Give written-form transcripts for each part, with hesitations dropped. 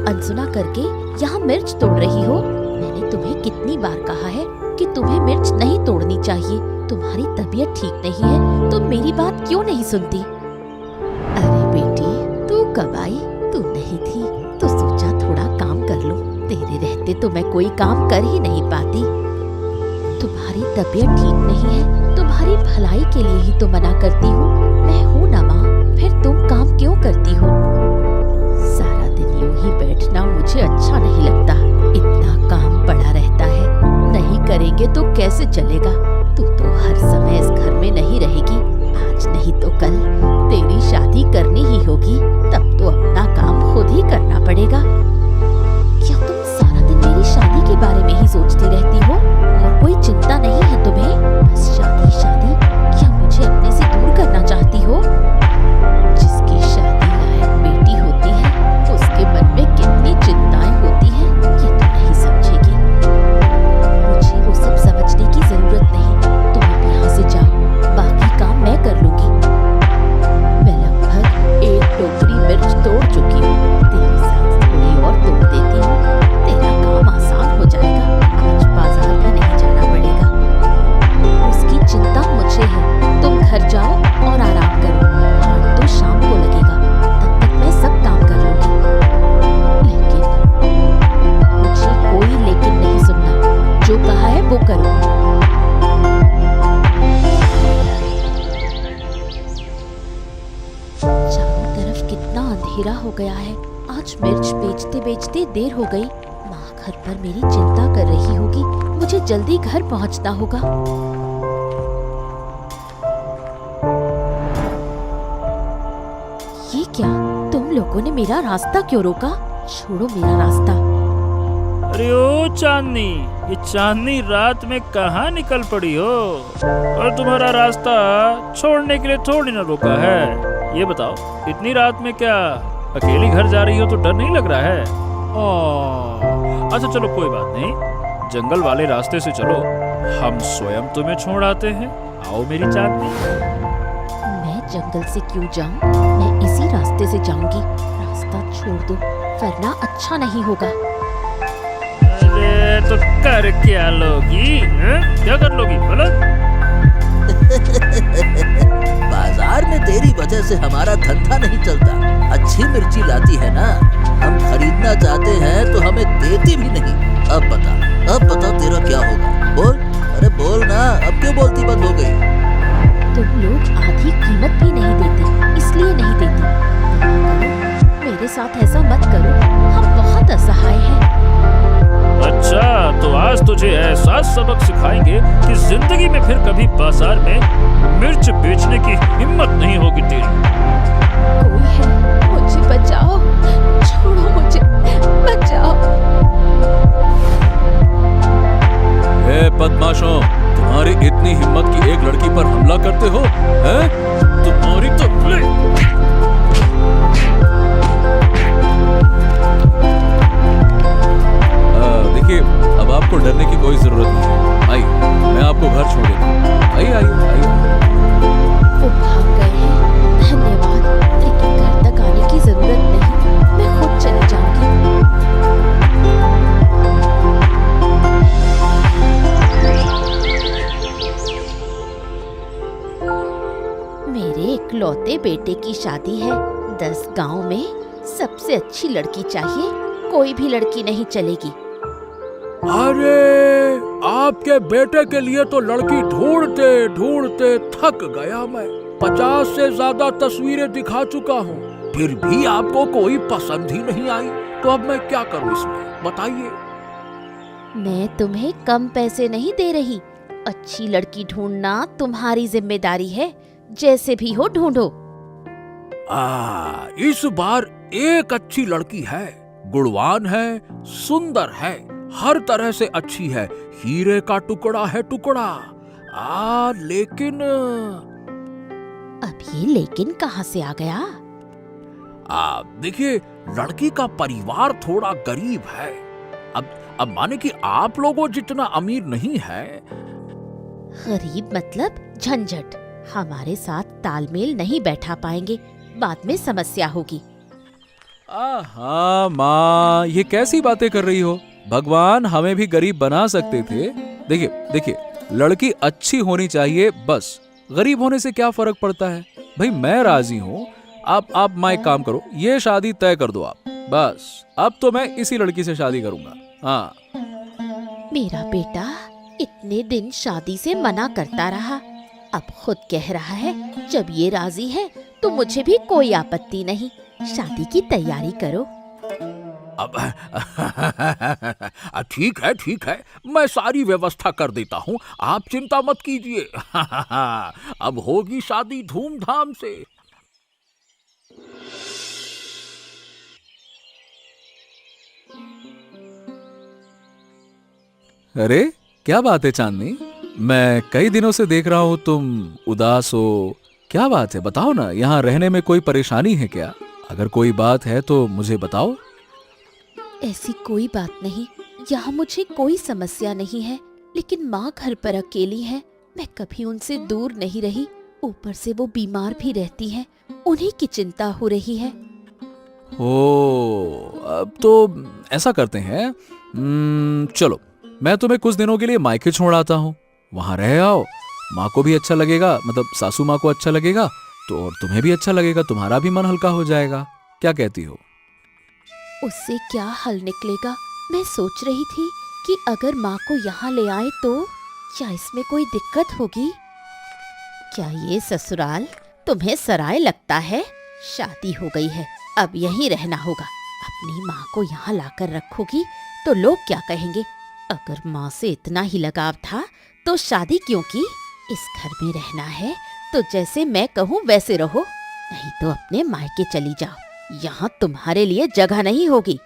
अनसुना करके यहाँ मिर्च तोड़ रही हो? मैंने तुम्हें कितनी बार कहा है कि तुम्हें मिर्च नहीं तोड़नी चाहिए। तुम्हारी तबीयत ठीक नहीं है, तुम मेरी बात क्यों नहीं सुनती? अरे बेटी, तू कब आई? तू नहीं थी तो सोचा थोड़ा काम कर लूं। तेरे रहते तो मैं कोई काम कर ही नहीं पाती। तुम्हारी तबीयत ठीक नहीं है, तुम्हारी भलाई के लिए ही तो मना करती हूँ। मैं हूँ ना माँ, फिर तुम काम क्यों करती हो? सारा दिन यूं ही बैठना मुझे अच्छा नहीं लगता। इतना काम पड़ा रहता है, नहीं करेंगे तो कैसे चलेगा? तू तो हर समय इस घर में नहीं रहेगी। आज नहीं तो कल तेरी शादी करनी ही होगी, तब तो अपना काम खुद ही करना पड़ेगा। क्या तुम सारा दिन मेरी शादी के बारे में ही सोचती रहती हो और कोई चिंता नहीं है तुम्हें? बस शादी शादी, क्या मुझे अपने से दूर करना चाहती हो? जिसकी शादी लायक बेटी होती है उसके मन में कितनी चिंताएं होती हैं, ये तो नहीं समझेगी। मुझे वो सब समझने की जरूरत नहीं। तुम अब यहाँ से जाओ, बाकी काम मैं कर लूंगी। मैं लगभग 1 टोकरी मिर्च तोड़ चुकी हूँ। तेरे साथ थोड़ी और तोड़ देती हूँ, तेरा काम आसान हो जाएगा। आज बाजार भी नहीं जाना पड़ेगा। उसकी चिंता मुझे है। तुम घर जाओ और आराम करो। हाथ तो शाम को लगेगा, तब तक मैं सब काम कर लूंगी। लेकिन मुझे कोई लेकिन नहीं सुनना। जो कहा है वो करो। चारों तरफ कितना अंधेरा हो गया है। आज मिर्च बेचते बेचते देर हो गई। माँ घर पर मेरी चिंता कर रही होगी। मुझे जल्दी घर पहुंचना होगा। ये क्या? तुम लोगों ने मेरा रास्ता क्यों रोका? छोड़ो मेरा रास्ता। अरे ओ चांदनी, ये चांदनी रात में कहाँ निकल पड़ी हो? और तुम्हारा रास्ता छोड़ने के लिए थोड़ी ना रोका है। ये बताओ, इतनी रात में क्या अकेली घर जा रही हो तो डर नहीं लग रहा है? अच्छा चलो कोई बात नहीं, जंगल वाले रास्ते से चलो, हम स्वयं तुम्हें छोड़ आते हैं। आओ मेरी चांदनी। मैं जंगल से क्यों जाऊं? मैं इसी रास्ते से जाऊंगी। रास्ता छोड़ दो, वरना अच्छा नहीं होगा। अरे तो कर क्या लोगी? क्या कर लोगी बोलो? बाजार में तेरी वजह से हमारा धंधा नहीं चलता। अच्छी मिर्ची लाती है ना, हम खरीदना चाहते हैं तो हमें देती भी नहीं। अब बता तेरा क्या होगा? बोल, अरे बोल ना, अब क्यों बोलती बंद हो गई? तुम लोग आधी कीमत भी नहीं देते, इसलिए नहीं देती। मेरे साथ ऐसा मत करो, हम बहुत असहाय हैं। अच्छा, तो आज तुझे ऐसा सबक सिखाएंगे कि जिंदगी में फिर कभी बाजार में मिर्च बेचने की हिम्मत नहीं होगी तेरी। कोई है, मुझे बचाओ, छोड़ो मुझे, बचाओ। हे बदमाशों, तुम्हारी इतनी हिम्मत कि एक लड़की पर हमला करते हो? हैं? तुम्हारी तो देखिए, अब आपको डरने की कोई जरूरत नहीं है। आइए, मैं आपको घर छोड़ देता हूँ। आइए। वो भाग गए हैं, धन्यवाद। लेकिन घर तक आने की जरूरत नहीं, मैं खुद चली जाऊंगी। मेरे इकलौते बेटे की शादी है। 10 गांव में सबसे अच्छी लड़की चाहिए, कोई भी लड़की नहीं चलेगी। अरे, आपके बेटे के लिए तो लड़की ढूंढते ढूंढते थक गया मैं। 50 से ज्यादा तस्वीरें दिखा चुका हूँ, फिर भी आपको कोई पसंद ही नहीं आई। तो अब मैं क्या करूँ इसमें, बताइए। मैं तुम्हें कम पैसे नहीं दे रही। अच्छी लड़की ढूंढना तुम्हारी जिम्मेदारी है, जैसे भी हो ढूंढो। इस बार एक अच्छी लड़की है, गुणवान है, सुंदर है, हर तरह से अच्छी है, हीरे का टुकड़ा है टुकड़ा। लेकिन अब ये लेकिन कहाँ से आ गया? देखिए, लड़की का परिवार थोड़ा गरीब है। अब माने कि आप लोगों जितना अमीर नहीं है। गरीब मतलब झंझट, हमारे साथ तालमेल नहीं बैठा पाएंगे, बाद में समस्या होगी। हाँ माँ, ये कैसी बातें कर रही हो? भगवान हमें भी गरीब बना सकते थे। देखिए देखिए, लड़की अच्छी होनी चाहिए बस, गरीब होने से क्या फर्क पड़ता है? भाई मैं राजी हूँ। आप माँ एक काम करो, ये शादी तय कर दो आप। बस अब तो मैं इसी लड़की से शादी करूंगा। हाँ। मेरा बेटा इतने दिन शादी से मना करता रहा, अब खुद कह रहा है जब ये राजी है तो मुझे भी कोई आपत्ति नहीं, शादी की तैयारी करो। अब ठीक है, मैं सारी व्यवस्था कर देता हूँ, आप चिंता मत कीजिए। अब होगी शादी धूमधाम से। अरे क्या बात है चांदनी, मैं कई दिनों से देख रहा हूँ तुम उदास हो। क्या बात है, बताओ ना। यहाँ रहने में कोई परेशानी है क्या? अगर कोई बात है तो मुझे बताओ। ऐसी कोई बात नहीं, यहाँ मुझे कोई समस्या नहीं है, लेकिन माँ घर पर अकेली है, मैं कभी उनसे दूर नहीं रही, ऊपर से वो बीमार भी रहती हैं, उन्हीं की चिंता हो रही है। ओ, अब तो ऐसा करते हैं, चलो मैं तुम्हें कुछ दिनों के लिए मायके छोड़ आता हूँ, वहां रह आओ। माँ को भी अच्छा लगेगा, मतलब सासू माँ को अच्छा लगेगा तो, और तुम्हें भी अच्छा लगेगा, तुम्हारा भी मन हल्का हो जाएगा। क्या कहती हो? उससे क्या हल निकलेगा? मैं सोच रही थी कि अगर माँ को यहाँ ले आए तो क्या इसमें कोई दिक्कत होगी? क्या ये ससुराल तुम्हें सराय लगता है? शादी हो गई है, अब यहीं रहना होगा। अपनी माँ को यहाँ लाकर रखोगी तो लोग क्या कहेंगे? अगर माँ से इतना ही लगाव था तो शादी क्यों की? इस घर में रहना है तो जैसे मैं कहूँ वैसे रहो, नहीं तो अपने मायके चली जाओ, यहाँ तुम्हारे लिए जगह नहीं होगी।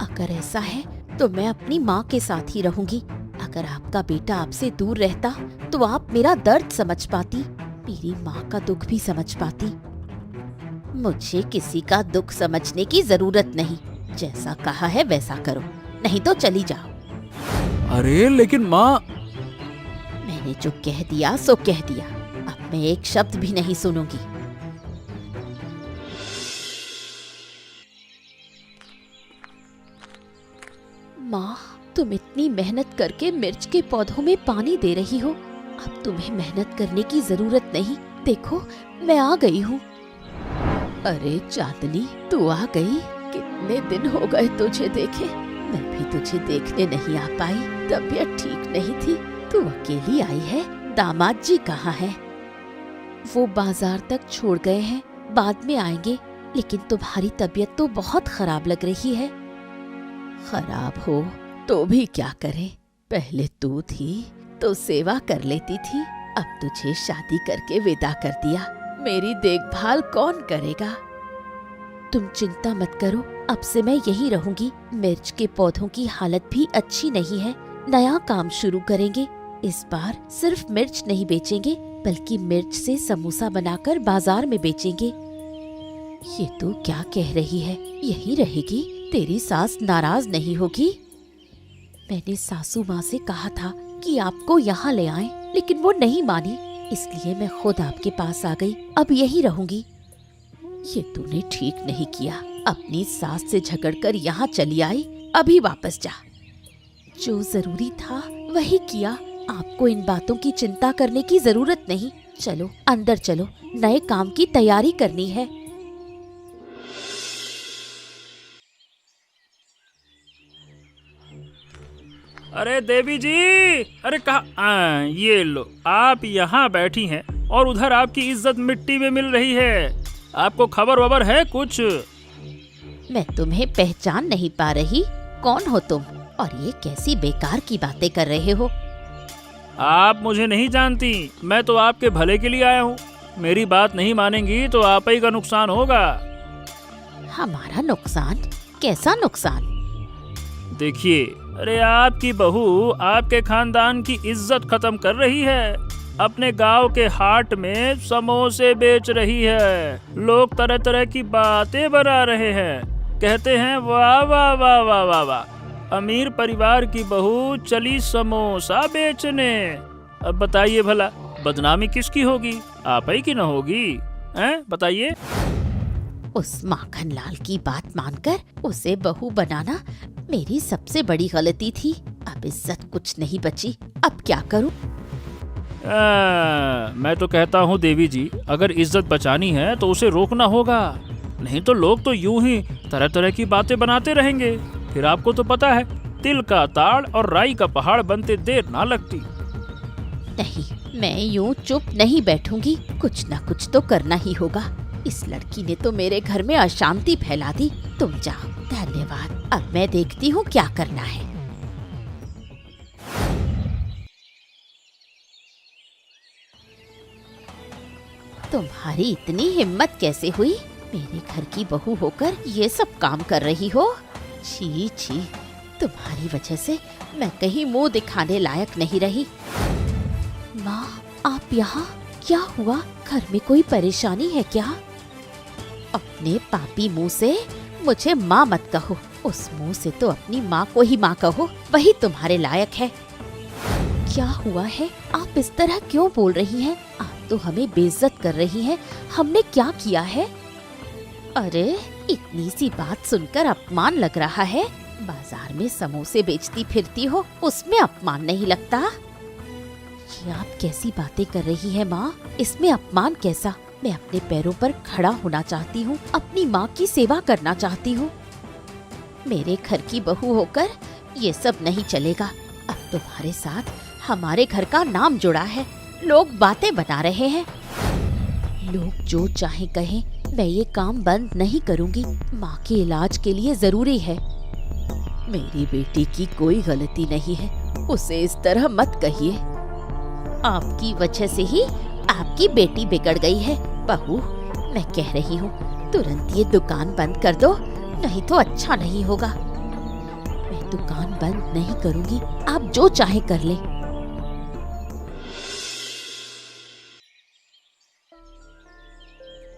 अगर ऐसा है तो मैं अपनी माँ के साथ ही रहूंगी। अगर आपका बेटा आपसे दूर रहता तो आप मेरा दर्द समझ पाती, मेरी माँ का दुख भी समझ पाती। मुझे किसी का दुख समझने की जरूरत नहीं, जैसा कहा है वैसा करो, नहीं तो चली जाओ। अरे लेकिन माँ। मैंने जो कह दिया सो कह दिया, अब मैं एक शब्द भी नहीं सुनूंगी। माँ, तुम इतनी मेहनत करके मिर्च के पौधों में पानी दे रही हो, अब तुम्हें मेहनत करने की जरूरत नहीं। देखो मैं आ गई हूँ। अरे चांदनी, तू आ गई? कितने दिन हो गए तुझे देखे, मैं भी तुझे देखने नहीं आ पाई, तबीयत ठीक नहीं थी। तू अकेली आई है, दामाद जी कहाँ है? वो बाजार तक छोड़ गए हैं, बाद में आएंगे, लेकिन तुम्हारी तबीयत तो बहुत खराब लग रही है। खराब हो तो भी क्या करें, पहले तू थी तो सेवा कर लेती थी, अब तुझे शादी करके विदा कर दिया, मेरी देखभाल कौन करेगा? तुम चिंता मत करो, अब से मैं यहीं रहूंगी। मिर्च के पौधों की हालत भी अच्छी नहीं है, नया काम शुरू करेंगे। इस बार सिर्फ मिर्च नहीं बेचेंगे, बल्कि मिर्च से समोसा बनाकर बाजार में बेचेंगे। ये तो क्या कह रही है, यहीं रहेगी? तेरी सास नाराज नहीं होगी? मैंने सासू माँ से कहा था कि आपको यहाँ ले आएं, लेकिन वो नहीं मानी, इसलिए मैं खुद आपके पास आ गई, अब यहीं रहूंगी। ये तूने ठीक नहीं किया, अपनी सास से झगड़कर यहाँ चली आई, अभी वापस जा। जो जरूरी था वही किया, आपको इन बातों की चिंता करने की जरूरत नहीं। चलो अंदर चलो, नए काम की तैयारी करनी है। अरे देवी जी, अरे कहा, ये लो, आप यहाँ बैठी हैं और उधर आपकी इज्जत मिट्टी में मिल रही है। आपको खबर वबर है कुछ? मैं तुम्हें पहचान नहीं पा रही, कौन हो तुम और ये कैसी बेकार की बातें कर रहे हो? आप मुझे नहीं जानती, मैं तो आपके भले के लिए आया हूँ। मेरी बात नहीं मानेंगी तो आप ही का नुकसान होगा। हमारा नुकसान? कैसा नुकसान? देखिए, अरे आपकी बहू आपके खानदान की इज्जत खत्म कर रही है, अपने गांव के हाट में समोसे बेच रही है, लोग तरह तरह की बातें बना रहे हैं, कहते हैं वाह वाह वाह वाह वाह वाह, अमीर परिवार की बहू चली समोसा बेचने। अब बताइए भला बदनामी किसकी होगी, आप ही की न होगी? हैं बताइए। उस माखन लाल की बात मानकर उसे बहू बनाना मेरी सबसे बड़ी गलती थी। अब इज्जत कुछ नहीं बची, अब क्या करूं? मैं तो कहता हूँ देवी जी, अगर इज्जत बचानी है तो उसे रोकना होगा, नहीं तो लोग तो यूं ही तरह तरह की बातें बनाते रहेंगे। फिर आपको तो पता है, तिल का ताड़ और राई का पहाड़ बनते देर ना लगती। नहीं, मैं यूं चुप नहीं बैठूंगी, कुछ ना कुछ तो करना ही होगा। इस लड़की ने तो मेरे घर में अशांति फैला दी। तुम जाओ। धन्यवाद। अब मैं देखती हूँ क्या करना है। तुम्हारी इतनी हिम्मत कैसे हुई? मेरे घर की बहू होकर ये सब काम कर रही हो? छी छी, तुम्हारी वजह से मैं कहीं मुंह दिखाने लायक नहीं रही। माँ, आप यहाँ? क्या हुआ? घर में कोई परेशानी है क्या? अपने पापी मुंह से मुझे माँ मत कहो। उस मुंह से तो अपनी माँ को ही माँ कहो, वही तुम्हारे लायक है। क्या हुआ है? आप इस तरह क्यों बोल रही हैं? आप तो हमें बेइज्जत कर रही हैं। हमने क्या किया है? अरे, इतनी सी बात सुनकर अपमान लग रहा है। बाजार में समोसे बेचती फिरती हो, उसमें अपमान नहीं लगता? ये आप कैसी बातें कर रही हैं माँ? इसमें अपमान कैसा? मैं अपने पैरों पर खड़ा होना चाहती हूँ, अपनी माँ की सेवा करना चाहती हूँ। मेरे घर की बहू होकर ये सब नहीं चलेगा। अब तुम्हारे साथ हमारे घर का नाम जुड़ा है, लोग बातें बना रहे हैं। लोग जो चाहे कहें, मैं ये काम बंद नहीं करूँगी। माँ के इलाज के लिए जरूरी है। मेरी बेटी की कोई गलती नहीं है, उसे इस तरह मत कहिए। आपकी वजह से ही आपकी बेटी बिगड़ गई है। बहू, मैं कह रही हूँ, तुरंत ये दुकान बंद कर दो, नहीं तो अच्छा नहीं होगा। मैं दुकान बंद नहीं करूँगी, आप जो चाहे कर ले।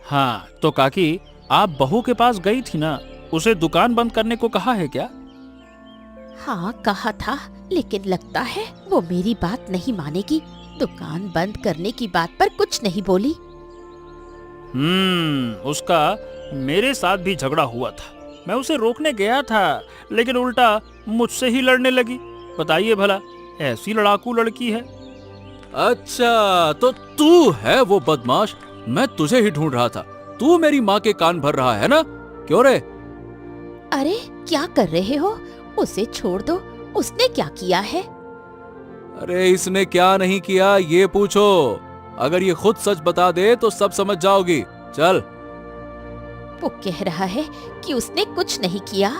हाँ, तो काकी, आप बहू के पास गई थी ना, उसे दुकान बंद करने को कहा है क्या? हाँ, कहा था, लेकिन लगता है वो मेरी बात नहीं मानेगी। दुकान बंद करने की बात पर कुछ नहीं बोली। उसका मेरे साथ भी झगड़ा हुआ था। मैं उसे रोकने गया था, लेकिन उल्टा मुझसे ही लड़ने लगी। बताइए भला, ऐसी लड़ाकू लड़की है। अच्छा, तो तू है वो बदमाश? मैं तुझे ही ढूंढ रहा था। तू मेरी माँ के कान भर रहा है ना? क्यों रे? अरे, क्या कर रहे हो? उसे छोड़ दो, उसने क्या किया है? अरे, इसने क्या नहीं किया ये पूछो। अगर ये खुद सच बता दे तो सब समझ जाओगी। चल। वो कह रहा है कि उसने कुछ नहीं किया।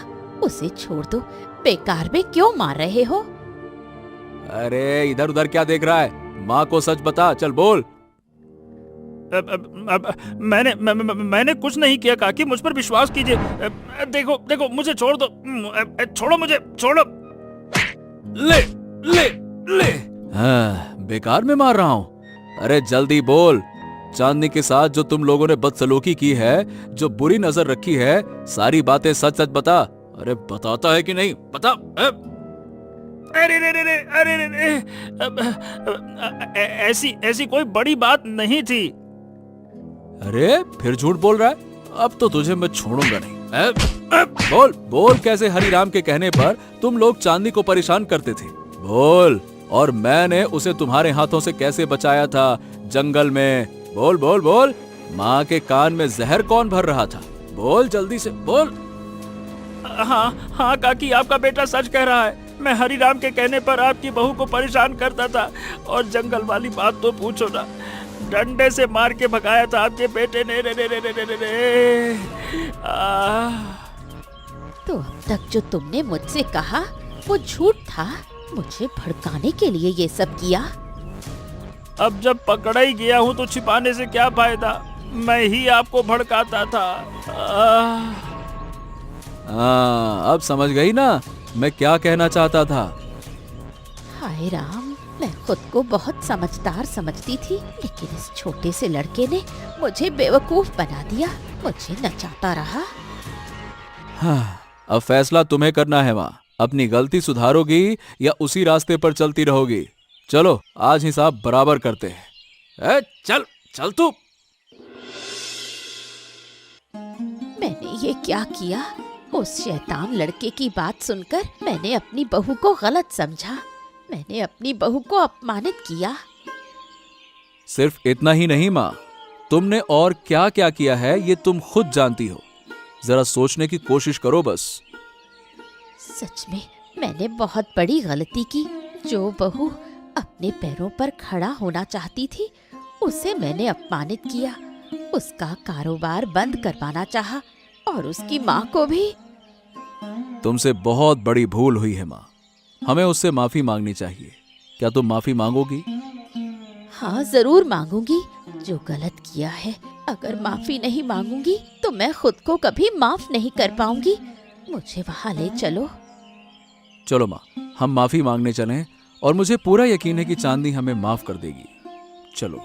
उसे छोड़ दो, बेकार में क्यों मार रहे हो? अरे, इधर उधर क्या देख रहा है? माँ को सच बता, चल बोल। मैंने कुछ नहीं किया काकी, मुझ पर विश्वास कीजिए। देखो देखो, मुझे छोड़ दो। छोड़ो मुझे, छोड़ो। ले ले ले। हाँ, बेकार में मार रहा हूँ। अरे जल्दी बोल। चांदनी के साथ जो तुम लोगों ने बदसलूकी की है, जो बुरी नजर रखी है, सारी बातें सच सच बता। अरे बताता है कि नहीं? बता। अरे ऐसी कोई बड़ी बात नहीं थी। अरे फिर झूठ बोल रहा है? अब तो तुझे मैं छोड़ूंगा नहीं। बोल बोल, कैसे हरिराम के कहने पर तुम लोग चांदनी को परेशान करते थे? बोल। और मैंने उसे तुम्हारे हाथों से कैसे बचाया था जंगल में? बोल बोल बोल। माँ के कान में जहर कौन भर रहा था? बोल जल्दी से बोल। हाँ हाँ काकी, आपका बेटा सच कह रहा है। मैं हरिराम के कहने पर आपकी बहू को परेशान करता था, और जंगल वाली बात तो पूछो ना, डंडे से मार के भगाया था आपके बेटे ने। रे। तो अब तक जो तुमने मुझसे कहा वो झूठ था। मुझे भड़काने के लिए ये सब किया। अब जब पकड़ा ही गया हूँ तो छिपाने से क्या फायदा? मैं ही आपको भड़काता था। अब समझ गई ना मैं क्या कहना चाहता था? हाय राम, मैं खुद को बहुत समझदार समझती थी, लेकिन इस छोटे से लड़के ने मुझे बेवकूफ बना दिया, मुझे नचाता रहा। हाँ, अब फैसला तुम्हें करना है माँ। अपनी गलती सुधारोगी या उसी रास्ते पर चलती रहोगी? चलो, आज हिसाब बराबर करते हैं। चल चल तू। मैंने ये क्या किया? उस शैतान लड़के की बात सुनकर मैंने अपनी बहू को गलत समझा। मैंने अपनी बहू को अपमानित किया। सिर्फ इतना ही नहीं माँ, तुमने और क्या क्या किया है ये तुम खुद जानती हो। जरा सोचने की कोशिश करो बस। सच में मैंने बहुत बड़ी गलती की। जो बहू अपने पैरों पर खड़ा होना चाहती थी उसे मैंने अपमानित किया। उसका कारोबार बंद करवाना चाहा और उसकी माँ को भी। तुमसे बहुत बड़ी भूल हुई है माँ, हमें उससे माफी मांगनी चाहिए। क्या तुम माफी मांगोगी? हाँ, जरूर मांगूंगी। जो गलत किया है, अगर माफी नहीं मांगूंगी तो मैं खुद को कभी माफ नहीं कर पाऊंगी। मुझे वहाँ ले चलो। चलो माँ, हम माफी मांगने चलें और मुझे पूरा यकीन है कि चांदनी हमें माफ कर देगी। चलो।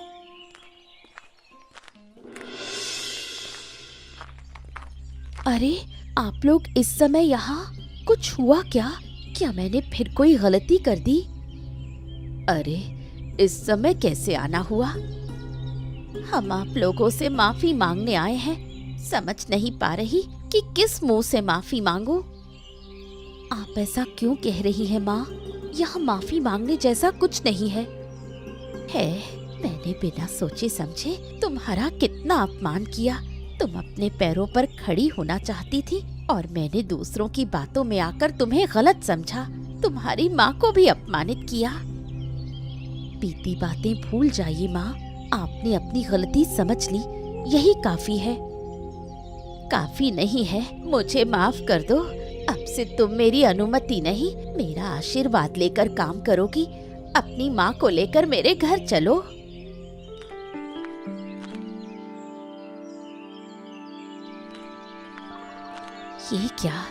अरे, आप लोग इस समय यहाँ? कुछ हुआ क्या? क्या मैंने फिर कोई गलती कर दी? अरे, इस समय कैसे आना हुआ? हम आप लोगों से माफी मांगने आए हैं। समझ नहीं पा रही कि किस मुंह से माफी मांगूं। आप ऐसा क्यों कह रही हैं माँ? यहाँ माफी मांगने जैसा कुछ नहीं है। मैंने बिना सोचे समझे तुम्हारा कितना अपमान किया। तुम अपने पैरों पर खड़ी होना चाहती थी और मैंने दूसरों की बातों में आकर तुम्हें गलत समझा। तुम्हारी माँ को भी अपमानित किया। बीती बातें भूल जाइए माँ। आपने अपनी गलती समझ ली, यही काफी है। काफी नहीं है, मुझे माफ कर दो। अब से तुम मेरी अनुमति नहीं, मेरा आशीर्वाद लेकर काम करोगी। अपनी माँ को लेकर मेरे घर चलो। ये क्या?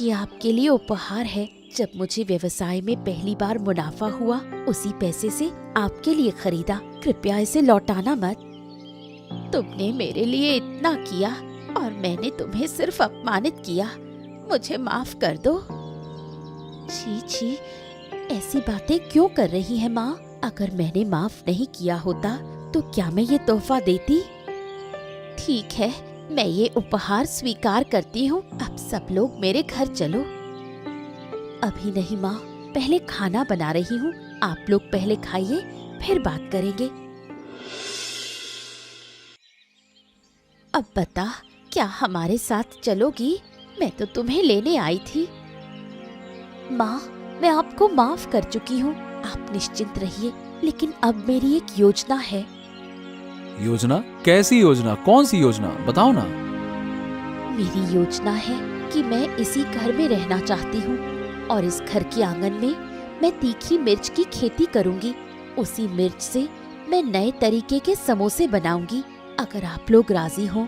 ये आपके लिए उपहार है। जब मुझे व्यवसाय में पहली बार मुनाफा हुआ, उसी पैसे से आपके लिए खरीदा। कृपया इसे लौटाना मत। तुमने मेरे लिए इतना किया और मैंने तुम्हें सिर्फ अपमानित किया। मुझे माफ कर दो। छी छी, ऐसी बातें क्यों कर रही है माँ? अगर मैंने माफ नहीं किया होता तो क्या मैं ये तोहफा देती? ठीक है, मैं ये उपहार स्वीकार करती हूँ। अब सब लोग मेरे घर चलो। अभी नहीं माँ, पहले खाना बना रही हूँ। आप लोग पहले खाइए, फिर बात करेंगे। अब बता, क्या हमारे साथ चलोगी? मैं तो तुम्हें लेने आई थी। माँ, मैं आपको माफ कर चुकी हूँ। आप निश्चिंत रहिए। लेकिन अब मेरी एक योजना है। योजना? कैसी योजना? कौन सी योजना? बताओ ना। मेरी योजना है कि मैं इसी घर में रहना चाहती हूँ और इस घर के आंगन में मैं तीखी मिर्च की खेती करूँगी। उसी मिर्च से मैं नए तरीके के समोसे बनाऊंगी। अगर आप लोग राजी हो।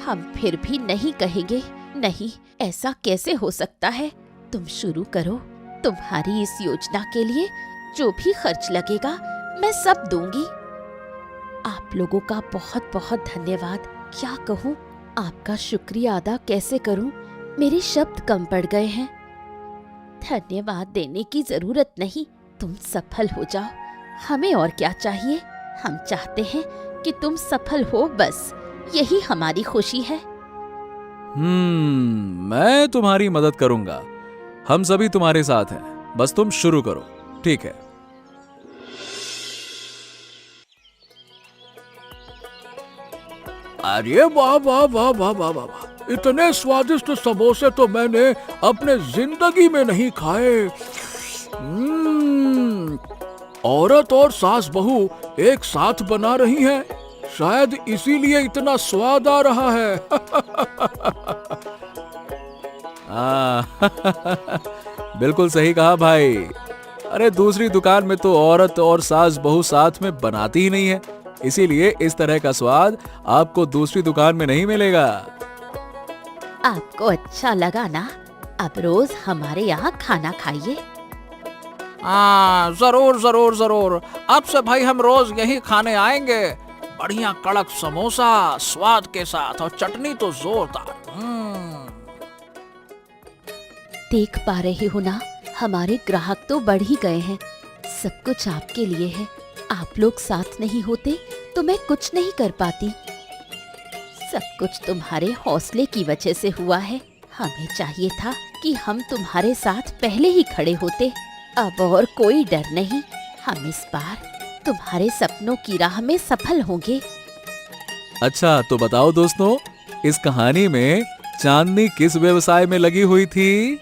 हम फिर भी नहीं कहेंगे। नहीं, ऐसा कैसे हो सकता है? तुम शुरू करो। तुम्हारी इस योजना के लिए जो भी खर्च लगेगा मैं सब दूंगी। आप लोगों का बहुत बहुत धन्यवाद। क्या कहूँ, आपका शुक्रिया अदा कैसे करूँ? मेरे शब्द कम पड़ गए हैं। धन्यवाद देने की जरूरत नहीं, तुम सफल हो जाओ। हमें और क्या चाहिए? हम चाहते हैं कि तुम सफल हो, बस यही हमारी खुशी है। मैं तुम्हारी मदद करूंगा। हम सभी तुम्हारे साथ हैं, बस तुम शुरू करो। ठीक है। अरे वाह वाह वाह वाह वाह वाह वाह! इतने स्वादिष्ट समोसे तो मैंने अपने जिंदगी में नहीं खाए। औरत और सास बहू एक साथ बना रही हैं। शायद इसीलिए इतना स्वाद आ रहा है। बिल्कुल सही कहा भाई। अरे दूसरी दुकान में तो औरत और सास बहू साथ में बनाती ही नहीं है, इसीलिए इस तरह का स्वाद आपको दूसरी दुकान में नहीं मिलेगा। आपको अच्छा लगा ना? अब रोज हमारे यहाँ खाना खाइए। जरूर जरूर जरूर। अब से भाई हम रोज यही खाने आएंगे। बढ़िया कड़क समोसा स्वाद के साथ और चटनी तो जोरदार। देख पा रहे हो ना, हमारे ग्राहक तो बढ़ ही गए हैं। सब कुछ आपके लिए है। आप लोग साथ नहीं होते तो मैं कुछ नहीं कर पाती। सब कुछ तुम्हारे हौसले की वजह से हुआ है। हमें चाहिए था कि हम तुम्हारे साथ पहले ही खड़े होते। अब और कोई डर नहीं, हम इस बार तुम्हारे सपनों की राह में सफल होंगे। अच्छा तो बताओ दोस्तों, इस कहानी में चांदनी किस व्यवसाय में लगी हुई थी?